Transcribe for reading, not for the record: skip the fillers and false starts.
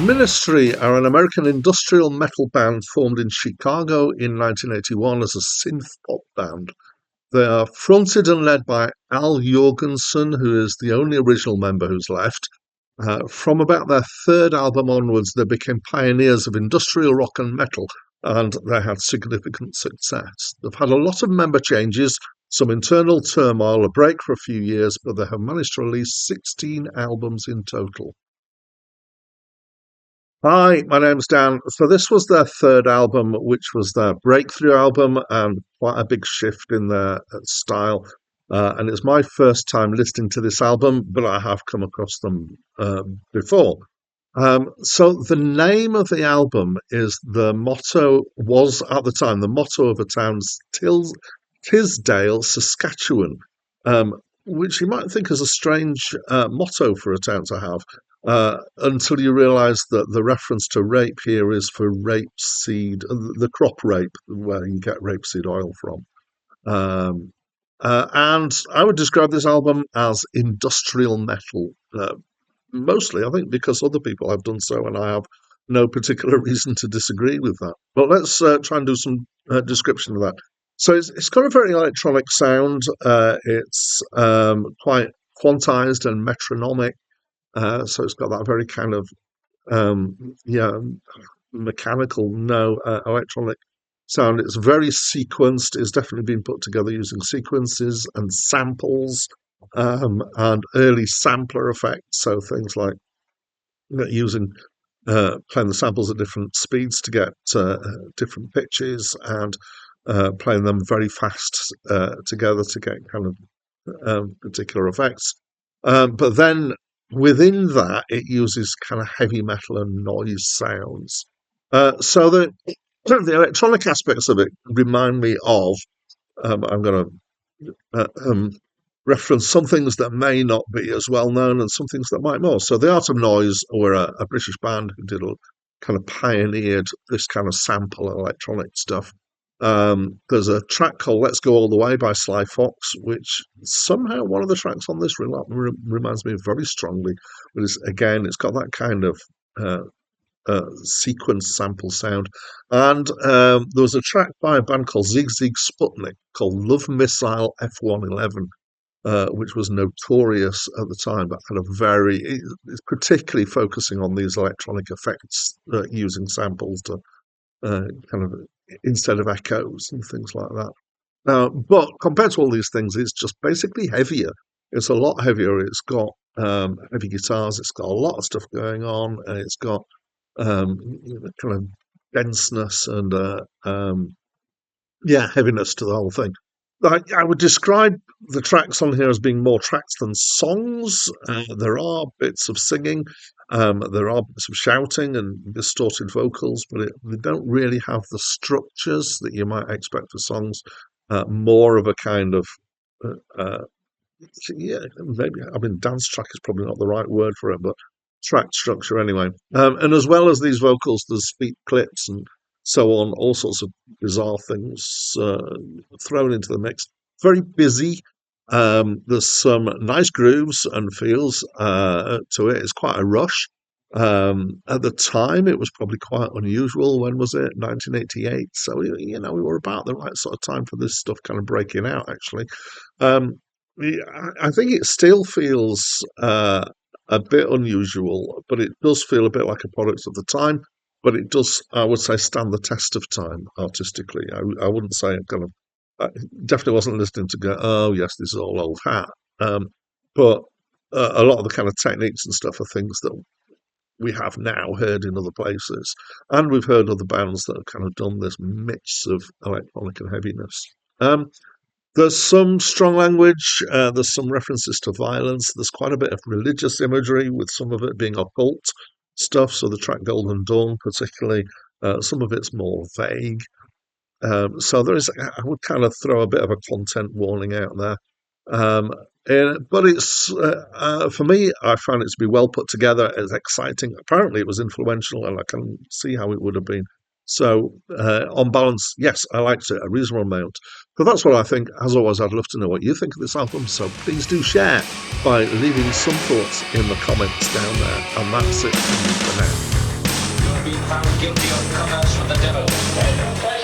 Ministry are an American industrial metal band formed in Chicago in 1981 as a synth pop band. They are fronted and led by Al Jorgensen, who is the only original member who's left. From about their third album onwards, they became pioneers of industrial rock and metal, and they had significant success. They've had a lot of member changes, some internal turmoil, a break for a few years, but they have managed to release 16 albums in total. Hi, my name's Dan. So this was their third album, which was their breakthrough album and quite a big shift in their style. And it's my first time listening to this album, but I have come across them before. So the name of the album is the motto, was at the time, the motto of a town's Tisdale, Saskatchewan, which you might think is a strange motto for a town to have. Until you realise that the reference to rape here is for rapeseed, the crop rape, where you get rapeseed oil from. Um, and I would describe this album as industrial metal, mostly, I think, because other people have done so, and I have no particular reason to disagree with that. But let's try and do some description of that. So it's got a very electronic sound. It's quite quantized and metronomic. So it's got that very kind of yeah, mechanical, no electronic sound. It's very sequenced. It's definitely been put together using sequences and samples and early sampler effects. So things like using playing the samples at different speeds to get different pitches and playing them very fast together to get kind of particular effects. But then within that, it uses kind of heavy metal and noise sounds. So the electronic aspects of it remind me of. I'm going to reference some things that may not be as well known and some things that might more. So the Art of Noise were a British band who did kind of pioneered this kind of sample electronic stuff. There's a track called Let's Go All the Way by Sly Fox, which somehow one of the tracks on this reminds me very strongly. But it's got that kind of sequence sample sound. And there was a track by a band called Zig Zig Sputnik called Love Missile F-111, which was notorious at the time, but had it's particularly focusing on these electronic effects using samples to kind of instead of echoes and things like that. But compared to all these things, it's just basically heavier. It's a lot heavier. It's got heavy guitars. It's got a lot of stuff going on, and it's got kind of denseness and heaviness to the whole thing. I would describe the tracks on here as being more tracks than songs. There are bits of singing, there are bits of shouting and distorted vocals, but they don't really have the structures that you might expect for songs. More of a kind of maybe dance track is probably not the right word for it, but track structure anyway. And as well as these vocals, there's speech clips and so on, all sorts of bizarre things thrown into the mix. Very busy. There's some nice grooves and feels to it. It's quite a rush. At the time, it was probably quite unusual. When was it? 1988. So, we were about the right sort of time for this stuff kind of breaking out, actually. I think it still feels a bit unusual, but it does feel a bit like a product of the time. But it does, I would say, stand the test of time artistically. I wouldn't say it kind of. I definitely wasn't listening to go, oh yes, this is all old hat. But a lot of the kind of techniques and stuff are things that we have now heard in other places, and we've heard other bands that have kind of done this mix of electronic and heaviness. There's some strong language. There's some references to violence. There's quite a bit of religious imagery, with some of it being occult stuff. So the track Golden Dawn, particularly, some of it's more vague. So I would kind of throw a bit of a content warning out there. But it's for me, I found it to be well put together. It's exciting. Apparently, it was influential, and I can see how it would have been. So, on balance, yes, I liked it a reasonable amount. So that's what I think. As always, I'd love to know what you think of this album. So please do share by leaving some thoughts in the comments down there. And that's it from me for now. been found guilty of commerce with the devil.